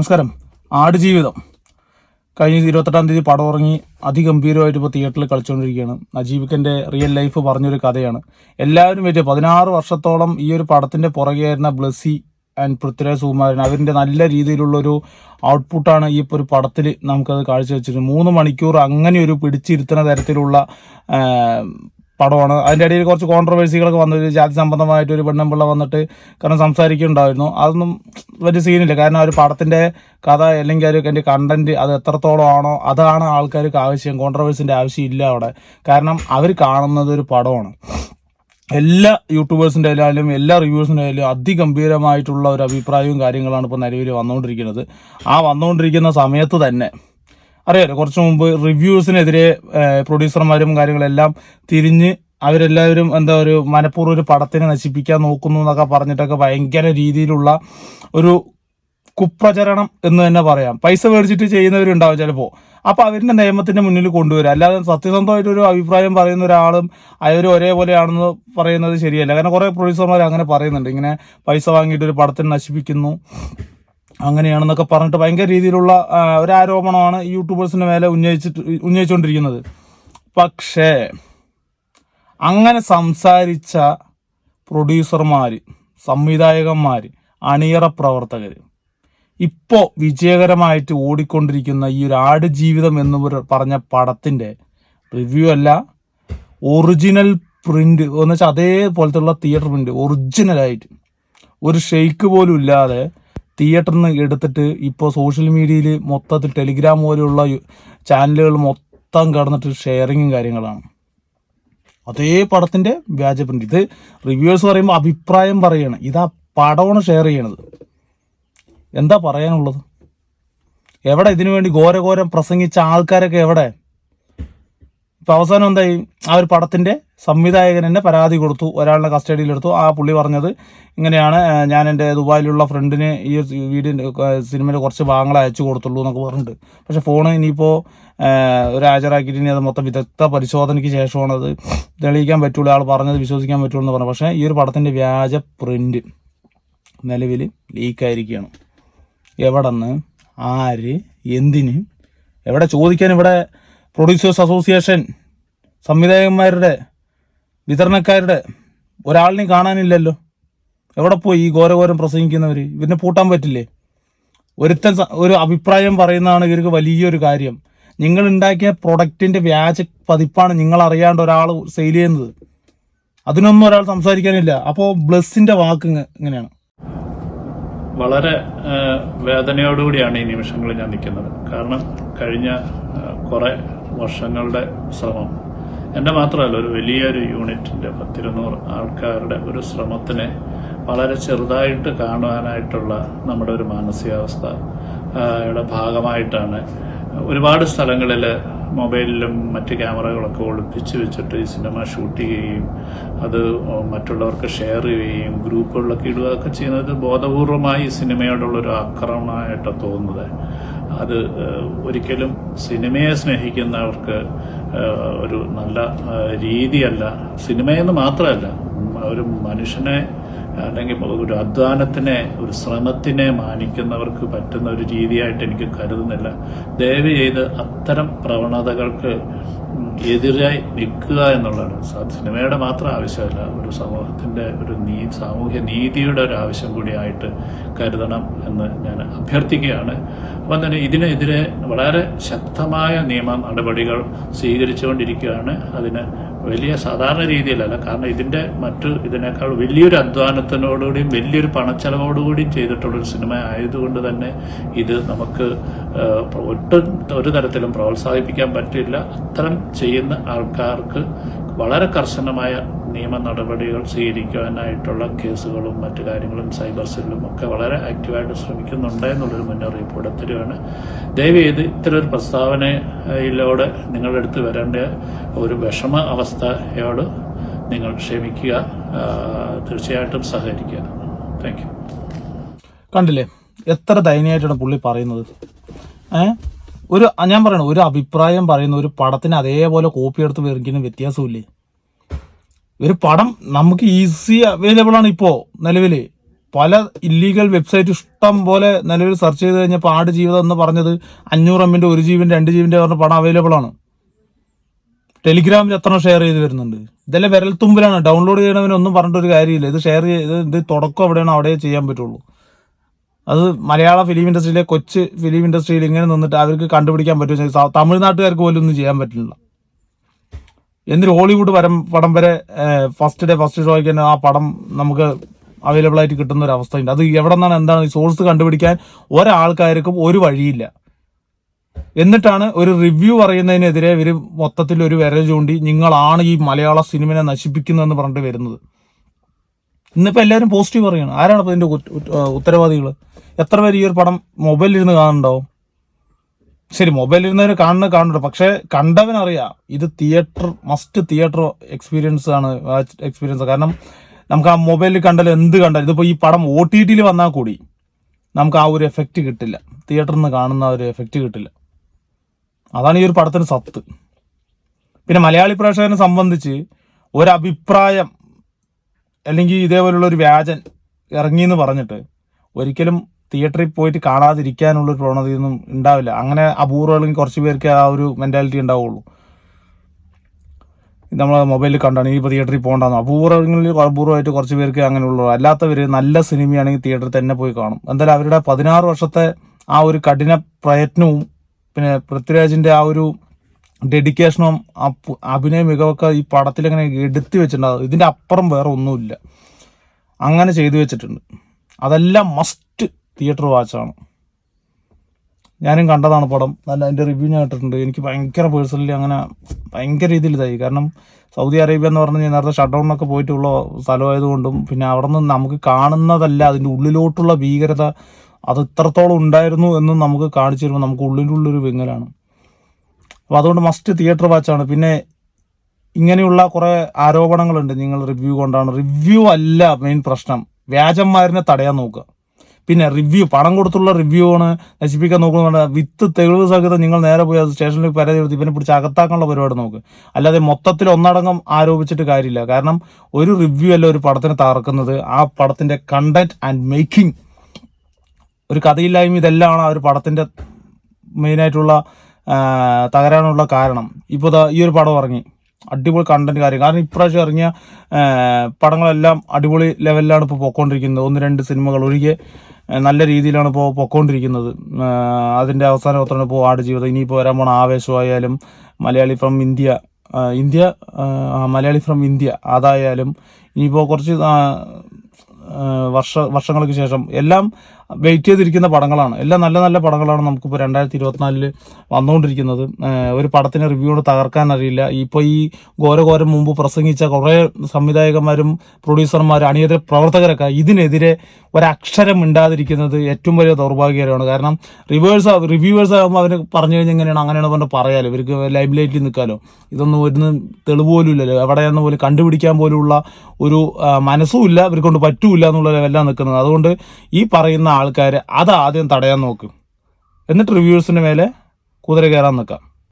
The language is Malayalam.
നമസ്കാരം. ആടുജീവിതം കഴിഞ്ഞ 28-ാം തീയതി പടം ഇറങ്ങി അതിഗംഭീരമായിട്ട് ഇപ്പോൾ തിയേറ്ററിൽ കളിച്ചുകൊണ്ടിരിക്കുകയാണ്. നജീബിക്കൻ്റെ റിയൽ ലൈഫ് പറഞ്ഞൊരു കഥയാണ്. എല്ലാവരും വെച്ച് 16 വർഷത്തോളം ഈ ഒരു പടത്തിൻ്റെ പുറകെയായിരുന്ന ബ്ലസ്സി ആൻഡ് പൃഥ്വിരാജ് സുകുമാരൻ അവരുടെ നല്ല രീതിയിലുള്ളൊരു ഔട്ട്പുട്ടാണ് ഈ ഒരു പടത്തിൽ നമുക്കത് കാഴ്ചവെച്ചിരുന്നത്. 3 മണിക്കൂർ അങ്ങനെ ഒരു പിടിച്ചിരുത്തുന്ന തരത്തിലുള്ള പടമാണ്. അതിൻ്റെ ഇടയിൽ കുറച്ച് കോൺട്രവേഴ്സികളൊക്കെ വന്നത്, ജാതി സംബന്ധമായിട്ട് ഒരു പെണ്ണുമ്പിള്ള വന്നിട്ട് കാരണം സംസാരിക്കുന്നുണ്ടായിരുന്നു. അതൊന്നും വലിയ സീനില്ല. കാരണം ആ ഒരു പടത്തിൻ്റെ കഥ അല്ലെങ്കിൽ അതിൻ്റെ കണ്ടന്റ് അത് എത്രത്തോളം ആണോ അതാണ് ആൾക്കാർക്ക് ആവശ്യം. കോൺട്രവേഴ്സിൻ്റെ ആവശ്യമില്ല അവിടെ. കാരണം അവർ കാണുന്നത് ഒരു പടമാണ്. എല്ലാ യൂട്യൂബേഴ്സിൻ്റെ ആയാലും എല്ലാ റിവ്യൂസിൻ്റെ ആയാലും അതിഗംഭീരമായിട്ടുള്ള ഒരു അഭിപ്രായവും കാര്യങ്ങളാണ് ഇപ്പോൾ നിലവിൽ വന്നുകൊണ്ടിരിക്കുന്നത്. ആ വന്നുകൊണ്ടിരിക്കുന്ന സമയത്ത് തന്നെ അറിയാലോ, കുറച്ച് മുമ്പ് റിവ്യൂസിനെതിരെ പ്രൊഡ്യൂസർമാരും കാര്യങ്ങളെല്ലാം തിരിഞ്ഞ് അവരെല്ലാവരും ഒരു മനഃപൂർവ്വം ഒരു പടത്തിനെ നശിപ്പിക്കാൻ നോക്കുന്നു എന്നൊക്കെ പറഞ്ഞിട്ടൊക്കെ ഭയങ്കര രീതിയിലുള്ള ഒരു കുപ്രചരണം എന്ന് തന്നെ പറയാം. പൈസ മേടിച്ചിട്ട് ചെയ്യുന്നവരുണ്ടാവും ചിലപ്പോൾ. അപ്പോൾ അവരുടെ നിയമത്തിൻ്റെ മുന്നിൽ കൊണ്ടുവരിക. അല്ലാതെ സത്യസന്ധമായിട്ടൊരു അഭിപ്രായം പറയുന്ന ഒരാളും അവർ ഒരേപോലെയാണെന്ന് പറയുന്നത് ശരിയല്ല. കാരണം കുറേ പ്രൊഡ്യൂസർമാർ അങ്ങനെ പറയുന്നുണ്ട്, ഇങ്ങനെ പൈസ വാങ്ങിയിട്ട് ഒരു പടത്തിനെ അങ്ങനെയാണെന്നൊക്കെ പറഞ്ഞിട്ട് ഭയങ്കര രീതിയിലുള്ള ഒരു ആരോപണമാണ് യൂട്യൂബേഴ്സിൻ്റെ മേലെ ഉന്നയിച്ചുകൊണ്ടിരിക്കുന്നത്. പക്ഷേ അങ്ങനെ സംസാരിച്ച പ്രൊഡ്യൂസർമാർ, സംവിധായകന്മാർ, അണിയറ പ്രവർത്തകർ ഇപ്പോൾ വിജയകരമായിട്ട് ഓടിക്കൊണ്ടിരിക്കുന്ന ഈ ഒരു ആടുജീവിതം എന്ന് പറഞ്ഞ പടത്തിൻ്റെ റിവ്യൂ അല്ല, ഒറിജിനൽ പ്രിൻ്റ് എന്ന് വെച്ചാൽ അതേപോലത്തുള്ള തിയേറ്റർ പ്രിൻ്റ് ഒറിജിനലായിട്ട് ഒരു ഷെയ്ക്ക് പോലും ഇല്ലാതെ തിയേറ്ററിൽ നിന്ന് എടുത്തിട്ട് ഇപ്പോൾ സോഷ്യൽ മീഡിയയിൽ മൊത്തത്തിൽ ടെലിഗ്രാം പോലെയുള്ള ചാനലുകൾ മൊത്തം കടന്നിട്ട് ഷെയറിങ്ങും കാര്യങ്ങളാണ്. അതേ പടത്തിൻ്റെ വ്യാജ പ്രിൻ്റ്. ഇത് റിവ്യൂവേഴ്സ് പറയുമ്പോൾ അഭിപ്രായം പറയാണ്, ഇതാ പടമാണ് ഷെയർ ചെയ്യണത്. എന്താ പറയാനുള്ളത്? എവിടെ ഇതിനു വേണ്ടി ഘോരഘോരം പ്രസംഗിച്ച ആൾക്കാരൊക്കെ എവിടെ? ഇപ്പം അവസാനം എന്തായി? ആ ഒരു പടത്തിൻ്റെ സംവിധായകൻ തന്നെ പരാതി കൊടുത്തു, ഒരാളുടെ കസ്റ്റഡിയിലെടുത്തു. ആ പുള്ളി പറഞ്ഞത് ഇങ്ങനെയാണ്, ഞാൻ എൻ്റെ ദുബായിലുള്ള ഫ്രണ്ടിന് ഈ സിനിമയിൽ കുറച്ച് ഭാഗങ്ങൾ അയച്ചു കൊടുത്തുള്ളൂ എന്നൊക്കെ പറഞ്ഞിട്ട്. പക്ഷേ ഫോണ് ഇനിയിപ്പോൾ ഒരു ഹാജരാക്കിയിട്ട് ഇനി അത് മൊത്തം വിദഗ്ധ പരിശോധനയ്ക്ക് ശേഷമാണ് അത് തെളിയിക്കാൻ പറ്റുള്ളൂ, ആൾ പറഞ്ഞത് വിശ്വസിക്കാൻ പറ്റുള്ളൂ എന്ന് പറഞ്ഞു. പക്ഷേ ഈ ഒരു പടത്തിൻ്റെ വ്യാജ പ്രിൻ്റ് നിലവിൽ ലീക്കായിരിക്കുകയാണ്. എവിടെ നിന്ന്, ആര്, എന്തിന്, എവിടെ ചോദിക്കാൻ? ഇവിടെ പ്രൊഡ്യൂസേഴ്സ് അസോസിയേഷൻ, സംവിധായകന്മാരുടെ, വിതരണക്കാരുടെ ഒരാളിനെയും കാണാനില്ലല്ലോ. എവിടെ പോയി ഈ ഘോരഘോരം പ്രസംഗിക്കുന്നവർ? ഇവരിനെ പൂട്ടാൻ പറ്റില്ലേ? ഒരു അഭിപ്രായം പറയുന്നതാണ് ഇവർക്ക് വലിയൊരു കാര്യം. നിങ്ങൾ ഉണ്ടാക്കിയ പ്രൊഡക്റ്റിൻ്റെ വ്യാജ പതിപ്പാണ് നിങ്ങൾ അറിയാണ്ട് ഒരാൾ സെയിൽ ചെയ്യുന്നത്. അതിനൊന്നും ഒരാൾ സംസാരിക്കാനില്ല. അപ്പോൾ ബ്ലസ്സിൻ്റെ വാക്ക് ഇങ്ങനെയാണ്. വളരെ വേദനയോടുകൂടിയാണ് ഈ നിമിഷങ്ങളിൽ ഞാൻ നിൽക്കുന്നത്. കാരണം കഴിഞ്ഞ കുറേ വർഷങ്ങളുടെ ശ്രമം, എൻ്റെ മാത്രമല്ല ഒരു വലിയൊരു യൂണിറ്റിൻ്റെ 100-200 ആൾക്കാരുടെ ഒരു ശ്രമത്തിനെ വളരെ ചെറുതായിട്ട് കാണുവാനായിട്ടുള്ള നമ്മുടെ ഒരു മാനസികാവസ്ഥയുടെ ഭാഗമായിട്ടാണ് ഒരുപാട് സ്ഥലങ്ങളിൽ മൊബൈലിലും മറ്റ് ക്യാമറകളൊക്കെ ഒളിപ്പിച്ച് വെച്ചിട്ട് ഈ സിനിമ ഷൂട്ട് ചെയ്യുകയും അത് മറ്റുള്ളവർക്ക് ഷെയർ ചെയ്യുകയും ഗ്രൂപ്പുകളിലൊക്കെ ഇടുകയൊക്കെ ചെയ്യുന്നത് ബോധപൂർവമായി സിനിമയോടുള്ളൊരു ആക്രമണമായിട്ടാണ് തോന്നുന്നത്. അത് ഒരിക്കലും സിനിമയെ സ്നേഹിക്കുന്നവർക്ക് ഒരു നല്ല രീതിയല്ല. സിനിമയെന്ന് മാത്രമല്ല, ഒരു മനുഷ്യനെ അല്ലെങ്കിൽ ഒരു അധ്വാനത്തിനെ, ഒരു ശ്രമത്തിനെ മാനിക്കുന്നവർക്ക് പറ്റുന്ന ഒരു രീതിയായിട്ട് എനിക്ക് കരുതുന്നില്ല. ദയവ് ചെയ്ത് അത്തരം പ്രവണതകൾക്ക് എതിരായി നിൽക്കുക എന്നുള്ളതാണ് സിനിമയുടെ മാത്രം ആവശ്യമല്ല, ഒരു സമൂഹത്തിൻ്റെ ഒരു സാമൂഹ്യ നീതിയുടെ ഒരു ആവശ്യം കൂടിയായിട്ട് കരുതണം എന്ന് ഞാൻ അഭ്യർത്ഥിക്കുകയാണ്. അപ്പം തന്നെ ഇതിനെതിരെ വളരെ ശക്തമായ നിയമ നടപടികൾ സ്വീകരിച്ചുകൊണ്ടിരിക്കുകയാണ്. അതിന് വലിയ സാധാരണ രീതിയിലല്ല, കാരണം ഇതിനേക്കാൾ വലിയൊരു അധ്വാനത്തിനോടുകൂടിയും വലിയൊരു പണച്ചെലവോടുകൂടിയും ചെയ്തിട്ടുള്ളൊരു സിനിമ ആയതുകൊണ്ട് തന്നെ ഇത് നമുക്ക് ഒരു തരത്തിലും പ്രോത്സാഹിപ്പിക്കാൻ പറ്റില്ല. അത്തരം ചെയ്യുന്ന ആൾക്കാർക്ക് വളരെ കർശനമായ നിയമ നടപടികൾ സ്വീകരിക്കാനായിട്ടുള്ള കേസുകളും മറ്റു കാര്യങ്ങളും സൈബർ സെല്ലും ഒക്കെ വളരെ ആക്റ്റീവായിട്ട് ശ്രമിക്കുന്നുണ്ട് എന്നുള്ളൊരു മുന്നറിയിപ്പ് ഇവിടെ തരുകയാണ്. ദയവ് ചെയ്ത് ഇത്തരൊരു പ്രസ്താവനയിലൂടെ നിങ്ങളുടെ അടുത്ത് വരേണ്ട ഒരു വിഷമ അവസ്ഥയോട് നിങ്ങൾ ക്ഷമിക്കുക, തീർച്ചയായിട്ടും സഹകരിക്കുക. Thank you. കണ്ടില്ലേ എത്ര ദയനീയമായിട്ടാണ് പുള്ളി പറയുന്നത്? ഞാൻ പറയണ ഒരു അഭിപ്രായം പറയുന്ന ഒരു പടത്തിന് അതേപോലെ കോപ്പി എടുത്ത് വെറുക്കുന്ന വ്യത്യാസമില്ലേ? ഒരു പടം നമുക്ക് ഈസി അവൈലബിൾ ആണ് ഇപ്പോൾ നിലവിൽ. പല ഇല്ലീഗൽ വെബ്സൈറ്റ് ഇഷ്ടം പോലെ നിലവിൽ സെർച്ച് ചെയ്ത് കഴിഞ്ഞപ്പോൾ ആട് ജീവിതം എന്ന് പറഞ്ഞത് 500 MB 1 GB 2 GB പറഞ്ഞ പടം അവൈലബിൾ ആണ്. ടെലിഗ്രാമിൽ എത്ര ഷെയർ ചെയ്ത് വരുന്നുണ്ട്. ഇതെല്ലാം വിരൽത്തുമ്പിലാണ്. ഡൗൺലോഡ് ചെയ്യണവനൊന്നും പറഞ്ഞിട്ടൊരു കാര്യമില്ല. ഇത് ഷെയർ ചെയ്ത് ഇത് തുടക്കം എവിടെയാണോ അവിടെ ചെയ്യാൻ പറ്റുള്ളൂ. അത് മലയാള ഫിലിം ഇൻഡസ്ട്രിയിലെ കൊച്ചു ഫിലിം ഇൻഡസ്ട്രിയിൽ ഇങ്ങനെ നിന്നിട്ട് അവർക്ക് കണ്ടുപിടിക്കാൻ പറ്റും. തമിഴ്നാട്ടുകാർക്ക് പോലും ഒന്നും ചെയ്യാൻ പറ്റില്ല. എന്നിട്ട് ഹോളിവുഡ് പടം വരെ ഫസ്റ്റ് ഡേ ഫസ്റ്റ് ഷോയ്ക്ക് തന്നെ ആ പടം നമുക്ക് അവൈലബിൾ ആയിട്ട് കിട്ടുന്ന ഒരു അവസ്ഥയുണ്ട്. അത് എവിടെ നിന്നാണ് എന്താണ് ഈ സോഴ്സ് കണ്ടുപിടിക്കാൻ ഒരാൾക്കാർക്കും ഒരു വഴിയില്ല. എന്നിട്ടാണ് ഒരു റിവ്യൂ പറയുന്നതിനെതിരെ ഇവർ മൊത്തത്തിൽ ഒരു വിരൽ ചൂണ്ടി നിങ്ങളാണ് ഈ മലയാള സിനിമയെ നശിപ്പിക്കുന്നതെന്ന് പറഞ്ഞിട്ട് വരുന്നത്. ഇന്നിപ്പോൾ എല്ലാവരും പോസിറ്റീവ് പറയുകയാണ്. ആരാണ് ഇപ്പോൾ ഇതിൻ്റെ ഉത്തരവാദികൾ? എത്ര പേര് ഈ ഒരു പടം മൊബൈലിരുന്ന് കാണുന്നുണ്ടാവും? ശരി, മൊബൈലിരുന്നവർ കാണുന്നുണ്ട്. പക്ഷേ കണ്ടവനറിയാം ഇത് മസ്റ്റ് തിയേറ്റർ എക്സ്പീരിയൻസ് ആണ്. എക്സ്പീരിയൻസ് കാരണം നമുക്ക് ആ മൊബൈലിൽ കണ്ടാലും എന്ത് കണ്ടാലും ഇതിപ്പോൾ ഈ പടം OTT വന്നാൽ കൂടി നമുക്ക് ആ ഒരു എഫക്റ്റ് കിട്ടില്ല. തിയേറ്ററിൽ നിന്ന് കാണുന്ന ഒരു എഫക്റ്റ് കിട്ടില്ല. അതാണ് ഈ ഒരു പടത്തിന് സത്ത്. പിന്നെ മലയാളി പ്രേക്ഷകനെ സംബന്ധിച്ച് ഒരഭിപ്രായം അല്ലെങ്കിൽ ഇതേപോലുള്ള ഒരു വ്യാജൻ ഇറങ്ങിയെന്ന് പറഞ്ഞിട്ട് ഒരിക്കലും തിയേറ്ററിൽ പോയിട്ട് കാണാതിരിക്കാനുള്ളൊരു പ്രവണതയൊന്നും ഉണ്ടാവില്ല. അങ്ങനെ അപൂർവം അല്ലെങ്കിൽ കുറച്ച് പേർക്ക് ആ ഒരു മെൻറ്റാലിറ്റി ഉണ്ടാവുള്ളൂ. നമ്മൾ മൊബൈലിൽ കണ്ടാണ് ഇനിയിപ്പോൾ തിയേറ്ററിൽ പോകണ്ടെന്ന് അപൂർവമായിട്ട് കുറച്ച് പേർക്ക് അങ്ങനെയുള്ളൂ. അല്ലാത്തവർ നല്ല സിനിമയാണെങ്കിൽ തിയേറ്ററിൽ തന്നെ പോയി കാണും. എന്തായാലും അവരുടെ 16 വർഷത്തെ ആ ഒരു കഠിന പ്രയത്നവും പിന്നെ പൃഥ്വിരാജിൻ്റെ ആ ഒരു ഡെഡിക്കേഷനും അഭിനയ മികവൊക്കെ ഈ പടത്തിൽ അങ്ങനെ എടുത്തു വെച്ചിട്ടുണ്ടാകും. ഇതിൻ്റെ അപ്പുറം വേറെ ഒന്നുമില്ല. അങ്ങനെ ചെയ്തു വെച്ചിട്ടുണ്ട്. അതെല്ലാം മസ്റ്റ് തിയേറ്റർ വാച്ചാണ്. ഞാനും കണ്ടതാണ് പടം. നല്ല അതിൻ്റെ റിവ്യൂ ഞാൻ ഇട്ടിട്ടുണ്ട്. എനിക്ക് ഭയങ്കര പേഴ്സണലി അങ്ങനെ ഭയങ്കര രീതിയിൽ ഇതായി. കാരണം സൗദി അറേബ്യ എന്ന് പറഞ്ഞു കഴിഞ്ഞാൽ നേരത്തെ ഷട്ട് ഡൗണൊക്കെ പോയിട്ടുള്ള സ്ഥലമായതുകൊണ്ടും പിന്നെ അവിടെ നിന്ന് നമുക്ക് കാണുന്നതല്ല അതിൻ്റെ ഉള്ളിലോട്ടുള്ള ഭീകരത അത് ഇത്രത്തോളം ഉണ്ടായിരുന്നു എന്നും നമുക്ക് കാണിച്ചു തരുമ്പോൾ നമുക്ക് ഉള്ളിലുള്ളൊരു വിങ്ങലാണ്. അപ്പോൾ അതുകൊണ്ട് മസ്റ്റ് തിയേറ്റർ വാച്ചാണ്. പിന്നെ ഇങ്ങനെയുള്ള കുറേ ആരോപണങ്ങളുണ്ട് നിങ്ങൾ റിവ്യൂ കൊണ്ടാണ്. റിവ്യൂ അല്ല മെയിൻ പ്രശ്നം. വ്യാജന്മാരിനെ തടയാൻ നോക്കുക. പിന്നെ റിവ്യൂ പണം കൊടുത്തുള്ള റിവ്യൂ ആണ് നശിപ്പിക്കാൻ നോക്കുന്നത്. വിത്ത് തെളിവ് സഹിതം നിങ്ങൾ നേരെ പോയി അത് സ്റ്റേഷനിൽ പരാതി കൊടുത്ത് ഇവനെ പിടിച്ച് അകത്താക്കാനുള്ള പരിപാടി നോക്ക്. അല്ലാതെ മൊത്തത്തിൽ ഒന്നടങ്കം ആരോപിച്ചിട്ട് കാര്യമില്ല. കാരണം ഒരു റിവ്യൂ അല്ല ഒരു പടത്തിന് തകർക്കുന്നത്. ആ പടത്തിൻ്റെ കണ്ടന്റ് ആൻഡ് മേക്കിംഗ്, ഒരു കഥയില്ലായ്മ, ഇതെല്ലാമാണ് ആ ഒരു പടത്തിൻ്റെ മെയിനായിട്ടുള്ള തകരാനുള്ള കാരണം. ഇപ്പോൾ ഈ ഒരു പടം ഇറങ്ങി അടിപൊളി കണ്ടന്റ് കാര്യം. കാരണം ഇപ്രാവശ്യം ഇറങ്ങിയ പടങ്ങളെല്ലാം അടിപൊളി ലെവലിലാണ് ഇപ്പോൾ പൊയ്ക്കൊണ്ടിരിക്കുന്നത്. 1-2 സിനിമകൾ ഒഴികെ നല്ല രീതിയിലാണ് ഇപ്പോൾ പൊയ്ക്കൊണ്ടിരിക്കുന്നത്. അതിൻ്റെ അവസാനം എത്ര ഇപ്പോൾ ആടുജീവിതം, ഇനിയിപ്പോൾ വരാൻ പോണ ആവേശമായാലും മലയാളി ഫ്രം ഇന്ത്യ അതായാലും ഇനിയിപ്പോൾ കുറച്ച് വർഷങ്ങൾക്ക് ശേഷം എല്ലാം വെയിറ്റ് ചെയ്തിരിക്കുന്ന പടങ്ങളാണ്. എല്ലാം നല്ല നല്ല പടങ്ങളാണ് നമുക്കിപ്പോൾ 2024 വന്നുകൊണ്ടിരിക്കുന്നത്. ഒരു പടത്തിന് റിവ്യൂ കൊണ്ട് തകർക്കാൻ അറിയില്ല. ഇപ്പോൾ ഈ ഘോരം മുമ്പ് പ്രസംഗിച്ച കുറേ സംവിധായകന്മാരും പ്രൊഡ്യൂസർമാരും അണിയതര പ്രവർത്തകരൊക്കെ ഇതിനെതിരെ ഒരക്ഷരം മിണ്ടാതിരിക്കുന്നത് ഏറ്റവും വലിയ ദൗർഭാഗ്യകരമാണ്. കാരണം റിവ്യൂവേഴ്സ് ആകുമ്പോൾ അവർ പറഞ്ഞു കഴിഞ്ഞാൽ അങ്ങനെയാണ് പറഞ്ഞ് പറയാലോ, ഇവർക്ക് ലൈവ് ലൈറ്റിൽ നിൽക്കാമല്ലോ. ഇതൊന്നും ഒരു തെളിവ് പോലും ഇല്ലല്ലോ, എവിടെയെന്ന് പോലും കണ്ടുപിടിക്കാൻ പോലുള്ള ഒരു മനസ്സും ഇല്ല, ഇവർക്കൊണ്ട് പറ്റൂല എന്നുള്ള ലെവലാണ് നിൽക്കുന്നത്. അതുകൊണ്ട് ഈ പറയുന്ന ആൾക്കാർ അത് ആദ്യം തടയാൻ നോക്കും, എന്നിട്ട് റിവ്യൂവേഴ്സിൻ്റെ മേലെ കുതിര കയറാൻ നിൽക്കാം.